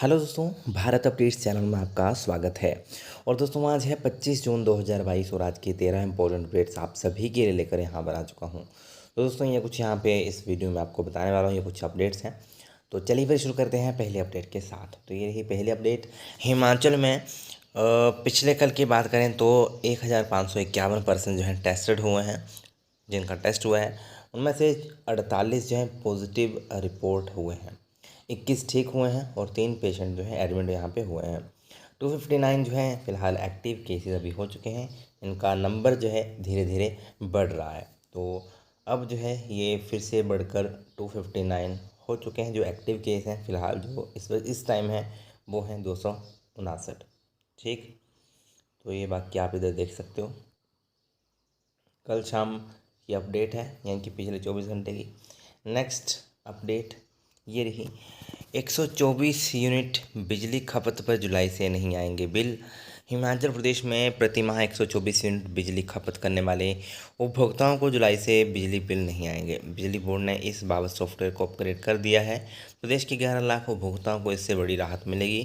Hello दोस्तों, Bharat updates channel में आपका स्वागत है। और दोस्तों आज है 25 जून 2022 और आज की 13 इंपॉर्टेंट अपडेट्स आप सभी के लिए लेकर यहाँ पर आ चुका हूँ। तो दोस्तों ये कुछ यहाँ पे इस वीडियो में आपको बताने वाला हूँ, ये कुछ अपडेट्स हैं। तो चलिए फिर शुरू करते हैं पहले अपडेट के साथ। तो ये रही पहली अपडेट। हिमाचल में पिछले कल की बात करें तो 1551 पर्सन जो है टेस्टेड हुए हैं, जिनका टेस्ट हुआ है उनमें से 48 जो है पॉजिटिव रिपोर्ट हुए हैं, 21 ठीक हुए हैं और 3 पेशेंट जो है एडमिट यहाँ पे हुए हैं। 259 जो है फिलहाल एक्टिव केसेस अभी हो चुके हैं, इनका नंबर जो है धीरे धीरे बढ़ रहा है। तो अब जो है ये फिर से बढ़कर 259 हो चुके हैं। जो एक्टिव केस हैं फिलहाल जो इस टाइम है वो हैं 259। ठीक, तो ये बाकी आप इधर देख सकते हो, कल शाम की अपडेट है, यानी कि पिछले 24 घंटे की। नेक्स्ट अपडेट ये रही। 124 यूनिट बिजली खपत पर जुलाई से नहीं आएंगे बिल। हिमाचल प्रदेश में प्रति माह 124 यूनिट बिजली खपत करने वाले उपभोक्ताओं को जुलाई से बिजली बिल नहीं आएंगे। बिजली बोर्ड ने इस बाबत सॉफ्टवेयर को अपग्रेड कर दिया है। प्रदेश के 11 लाख उपभोक्ताओं को इससे बड़ी राहत मिलेगी।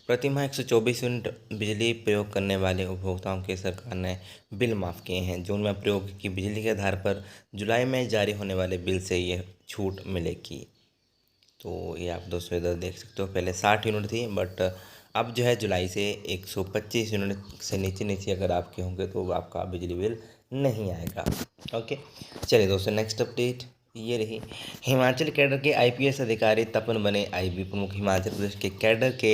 प्रति माह 124 यूनिट बिजली प्रयोग करने वाले उपभोक्ताओं के सरकार ने बिल माफ़ किए हैं। जून में प्रयोग की बिजली के आधार पर जुलाई में जारी होने वाले बिल से यह छूट मिलेगी। तो ये आप दोस्तों इधर देख सकते हो, पहले 60 यूनिट थी बट अब जो है जुलाई से 125 यूनिट से नीचे नीचे अगर आपके होंगे तो आपका बिजली बिल नहीं आएगा। ओके, चलिए दोस्तों नेक्स्ट अपडेट ये रही। हिमाचल कैडर के आईपीएस अधिकारी तपन बने आईबी प्रमुख। हिमाचल प्रदेश के कैडर के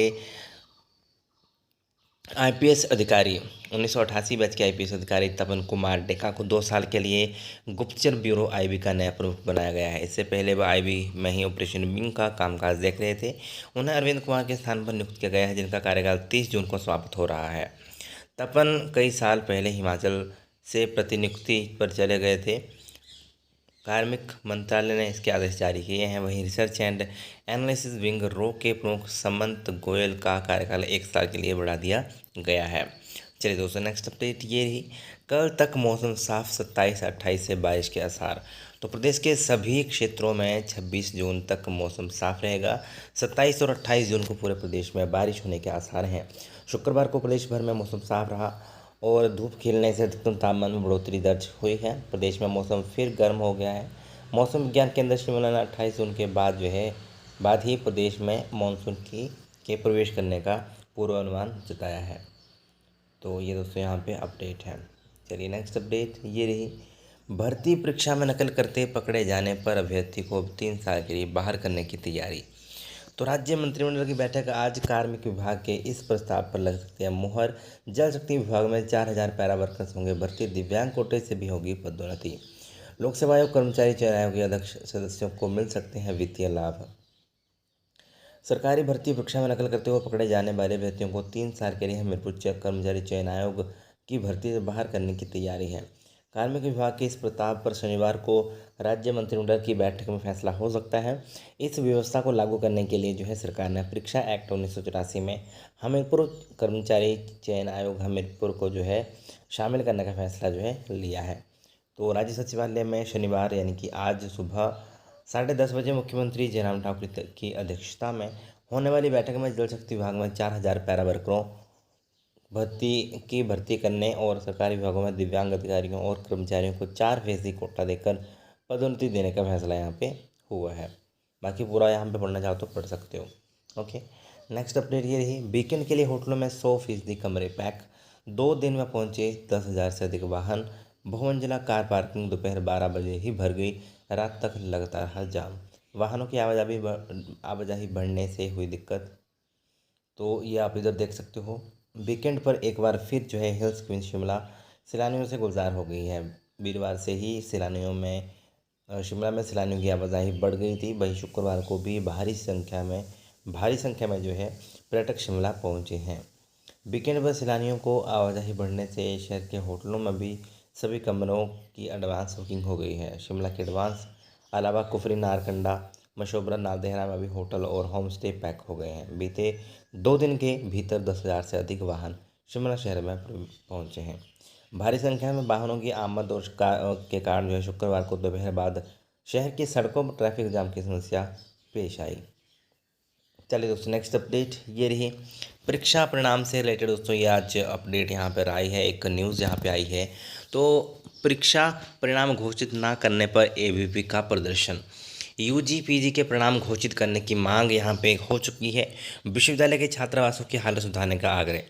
आईपीएस अधिकारी 1988 बैच के आईपीएस अधिकारी तपन कुमार डेका को 2 साल के लिए गुप्तचर ब्यूरो आईबी का नया प्रमुख बनाया गया है। इससे पहले वह आईबी में ही ऑपरेशन विंग का कामकाज देख रहे थे। उन्हें अरविंद कुमार के स्थान पर नियुक्त किया गया है, जिनका कार्यकाल 30 जून को समाप्त हो रहा है। तपन कई साल पहले हिमाचल से प्रतिनियुक्ति पर चले गए थे। कार्मिक मंत्रालय ने इसके आदेश जारी किए हैं। वहीं रिसर्च एंड एनालिसिस विंग रो के प्रमुख समंत गोयल का कार्यकाल 1 साल के लिए बढ़ा दिया गया है। चलिए दोस्तों नेक्स्ट अपडेट ये रही। कल तक मौसम साफ, 27-28 से बारिश के आसार। तो प्रदेश के सभी क्षेत्रों में 26 जून तक मौसम साफ रहेगा। 27 और 28 जून को पूरे प्रदेश में बारिश होने के आसार हैं। शुक्रवार को प्रदेश भर में मौसम साफ रहा और धूप खिलने से अधिकतम तापमान में बढ़ोतरी दर्ज हुई है। प्रदेश में मौसम फिर गर्म हो गया है। मौसम विज्ञान केंद्र शिमला ने 28 जून के बाद ही प्रदेश में मानसून के प्रवेश करने का पूर्वानुमान जताया है। तो ये दोस्तों यहाँ पे अपडेट है। चलिए नेक्स्ट अपडेट ये रही। भर्ती परीक्षा में नकल करते पकड़े जाने पर अभ्यर्थी को 3 साल के लिए बाहर करने की तैयारी। तो राज्य मंत्रिमंडल की बैठक आज। कार्मिक विभाग के इस प्रस्ताव पर लग सकती है मुहर। जल शक्ति विभाग में 4000 पैरा वर्कर्स होंगे भर्ती। दिव्यांग कोटे से भी होगी पदोन्नति। लोक सेवा आयोग कर्मचारी चयन आयोग के अध्यक्ष सदस्यों को मिल सकते हैं वित्तीय लाभ। सरकारी भर्ती परीक्षा में नकल करते हुए पकड़े जाने वाले अभ्यर्थियों को 3 साल के लिए हमीरपुर कर्मचारी चयन आयोग की भर्ती से बाहर करने की तैयारी है। कार्मिक विभाग के इस प्रस्ताव पर शनिवार को राज्य मंत्रिमंडल की बैठक में फैसला हो सकता है। इस व्यवस्था को लागू करने के लिए जो है सरकार ने परीक्षा एक्ट 1984 में हमीरपुर कर्मचारी चयन आयोग हमीरपुर को जो है शामिल करने का फैसला जो है लिया है। तो राज्य सचिवालय में शनिवार यानी कि आज सुबह 10:30 बजे मुख्यमंत्री जयराम ठाकुर की अध्यक्षता में होने वाली बैठक में जल शक्ति विभाग में 4000 पैरा वर्करों भर्ती करने और सरकारी विभागों में दिव्यांग अधिकारियों और कर्मचारियों को 4% कोटा देकर पदोन्नति देने का फैसला यहाँ पे हुआ है। बाकी पूरा यहाँ पे पढ़ना चाहो तो पढ़ सकते हो। ओके, नेक्स्ट अपडेट ये रही। वीकेंड के लिए होटलों में 100% कमरे पैक। 2 दिन में पहुँचे 10,000 से अधिक वाहन। बहुमंजिला कार पार्किंग दोपहर 12 बजे ही भर गई, रात तक लगातार रहा जाम। वाहनों की आवाजाही बढ़ने से हुई दिक्कत। तो ये आप इधर देख सकते हो। वीकेंड पर एक बार फिर जो है हिल्स क्वीन शिमला सैलानियों से गुलजार हो गई है। वीरवार से ही शिमला में सैलानियों की आवाजाही बढ़ गई थी। वहीं शुक्रवार को भी भारी संख्या में जो है पर्यटक शिमला पहुंचे हैं। वीकेंड पर सैलानियों को आवाजाही बढ़ने से शहर के होटलों में भी सभी कमरों की एडवांस बुकिंग हो गई है। शिमला के एडवांस अलावा कुफरी, नारकंडा, मशोबरा, नालदेहरा में भी होटल और होम स्टे पैक हो गए हैं। बीते 2 दिन के भीतर 10,000 से अधिक वाहन शिमला शहर में पहुंचे हैं। भारी संख्या में वाहनों की आमद के कारण जो है शुक्रवार को दोपहर बाद शहर की सड़कों पर ट्रैफिक जाम की समस्या पेश आई। चलिए दोस्तों, नेक्स्ट अपडेट ये रही परीक्षा परिणाम से रिलेटेड। दोस्तों ये आज अपडेट यहाँ पर आई है, एक न्यूज़ यहाँ पे आई है। तो परीक्षा परिणाम घोषित ना करने पर एबीवीपी का प्रदर्शन। यूजी पीजी के परिणाम घोषित करने की मांग यहाँ पे हो चुकी है। विश्वविद्यालय के छात्रावासों की हालत सुधारने का आग्रह।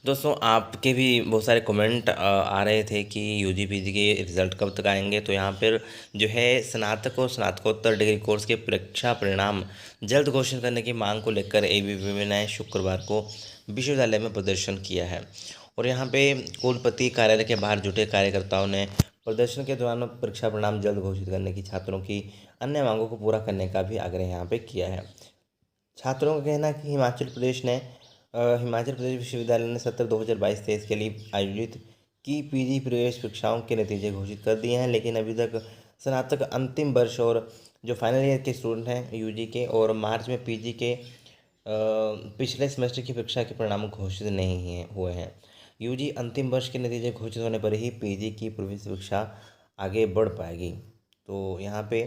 दोस्तों आपके भी बहुत सारे कमेंट आ रहे थे कि यूजी पीजी के रिज़ल्ट कब तक आएंगे। तो यहाँ पर जो है स्नातक और स्नातकोत्तर डिग्री कोर्स के परीक्षा परिणाम जल्द घोषित करने की मांग को लेकर एबीवीपी ने शुक्रवार को विश्वविद्यालय में प्रदर्शन किया है। और यहाँ पे कुलपति कार्यालय के बाहर जुटे कार्यकर्ताओं ने प्रदर्शन के दौरान परीक्षा परिणाम जल्द घोषित करने की छात्रों की अन्य मांगों को पूरा करने का भी आग्रह यहाँ पे किया है। छात्रों का कहना है कि हिमाचल प्रदेश विश्वविद्यालय ने सत्र 2022-23 के लिए आयोजित की पीजी प्रवेश परीक्षाओं के नतीजे घोषित कर दिए हैं, लेकिन अभी तक स्नातक अंतिम वर्ष और जो फाइनल ईयर के स्टूडेंट हैं यूजी के और मार्च में पीजी के पिछले सेमेस्टर की परीक्षा के परिणाम घोषित नहीं हुए हैं। यूजी अंतिम वर्ष के नतीजे घोषित होने पर ही पीजी की प्रवेश परीक्षा आगे बढ़ पाएगी। तो यहाँ पे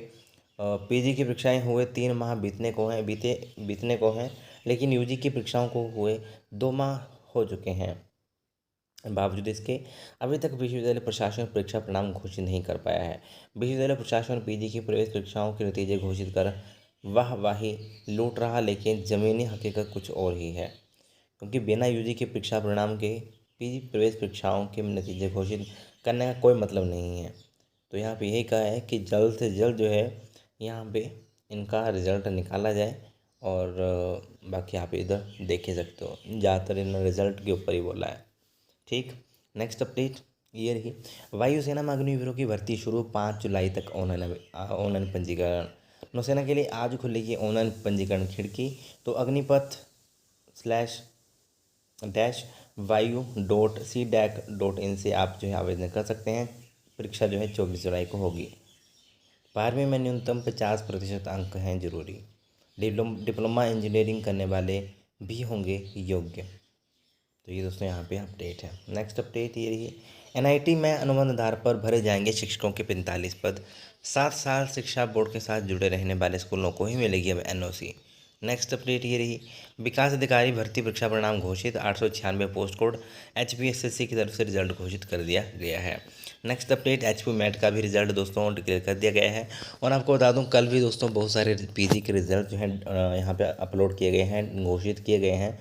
पीजी की परीक्षाएं हुए 3 माह बीतने को हैं, लेकिन यूजी की परीक्षाओं को हुए 2 माह हो चुके हैं। बावजूद इसके अभी तक विश्वविद्यालय प्रशासन परीक्षा परिणाम घोषित नहीं कर पाया है। विश्वविद्यालय प्रशासन पीजी की प्रवेश परीक्षाओं के नतीजे घोषित कर वाहवाही लूट रहा, लेकिन ज़मीनी हकीकत कुछ और ही है। क्योंकि बिना यूजी के परीक्षा परिणाम के पीजी प्रवेश परीक्षाओं के नतीजे घोषित करने का कोई मतलब नहीं है। तो यहाँ पे यही कहा है कि जल्द से जल्द जो है यहाँ पे इनका रिज़ल्ट निकाला जाए। और बाकी आप इधर देख ही सकते हो, ज़्यादातर इन रिज़ल्ट के ऊपर ही बोला है। ठीक, नेक्स्ट अपडेट ये रही वायुसेना में अग्निवीरों की भर्ती शुरू 5 जुलाई तक ऑनलाइन पंजीकरण। नौसेना के लिए आज खुलेगी ऑनलाइन पंजीकरण खिड़की। तो अग्निपथ /vayu.cdac.in से आप जो है आवेदन कर सकते हैं। परीक्षा जो है 24 जुलाई को होगी। 12वीं में न्यूनतम 50% अंक हैं जरूरी। डिप्लोमा इंजीनियरिंग करने वाले भी होंगे योग्य। तो ये दोस्तों यहाँ पे अपडेट है। नेक्स्ट अपडेट ये रही एनआईटी में अनुबंध आधार पर भरे जाएंगे शिक्षकों के 45 पद। 7 साल शिक्षा बोर्ड के साथ जुड़े रहने वाले स्कूलों को ही मिलेगी अब एनओसी। नेक्स्ट अपडेट ये रही विकास अधिकारी भर्ती परीक्षा परिणाम घोषित। 896 पोस्ट कोड HPSSC की तरफ से रिजल्ट घोषित कर दिया गया है। नेक्स्ट अपडेट HP मैट का भी रिजल्ट दोस्तों डिक्लेयर कर दिया गया है। और आपको बता दूं कल भी दोस्तों बहुत सारे पीजी के रिजल्ट जो हैं यहाँ पे अपलोड किए गए हैं, घोषित किए गए हैं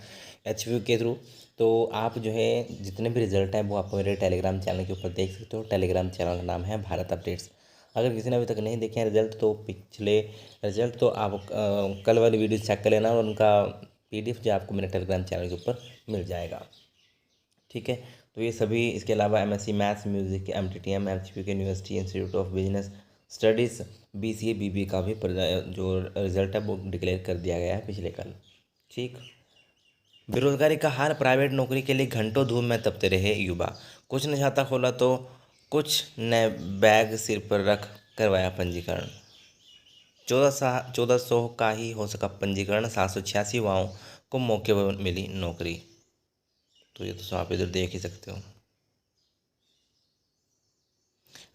HP के थ्रू। तो आप जो है जितने भी रिजल्ट हैं वो आप मेरे टेलीग्राम चैनल के ऊपर देख सकते हो। टेलीग्राम चैनल का नाम है भारत अपडेट्स। अगर किसी ने अभी तक नहीं देखे हैं रिजल्ट तो पिछले रिजल्ट तो आप कल वाली वीडियो चेक कर लेना और उनका PDF जो आपको मेरे टेलीग्राम चैनल के ऊपर मिल जाएगा। ठीक है, तो ये सभी इसके अलावा MSc maths music MTTM HPK university institute of business studies BCA BBA का भी जो रिज़ल्ट है वो डिक्लेयर कर दिया गया है पिछले कल। ठीक, बेरोजगारी का हाल प्राइवेट नौकरी के लिए घंटों धूप में तपते रहे युवा। कुछ ने छाता खोला तो कुछ ने बैग सिर पर रख करवाया पंजीकरण। 1400 का ही हो सका पंजीकरण। 786 युवाओं को मौके पर मिली नौकरी। तो ये तो आप इधर देख ही सकते हो।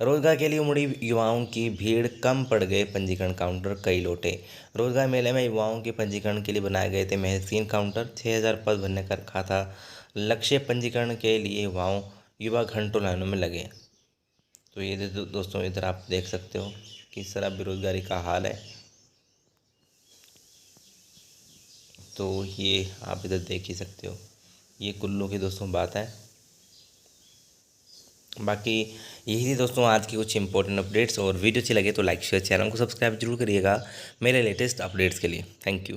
रोजगार के लिए उमड़ी युवाओं की भीड़, कम पड़ गए पंजीकरण काउंटर, कई लौटे। रोजगार मेले में युवाओं के पंजीकरण के लिए बनाए गए थे महज 3 काउंटर। 6000 पद भरने का रखा था लक्ष्य। पंजीकरण के लिए युवा घंटों लाइनों में लगे। तो ये दोस्तों इधर आप देख सकते हो किस तरह बेरोजगारी का हाल है। तो ये आप इधर देख ही सकते हो, ये कुल्लू की दोस्तों बात है। बाकी यही थी दोस्तों आज की कुछ इंपॉर्टेंट अपडेट्स। और वीडियो अच्छी लगे तो लाइक शेयर, चैनल को सब्सक्राइब जरूर करिएगा मेरे लेटेस्ट अपडेट्स के लिए। Thank you.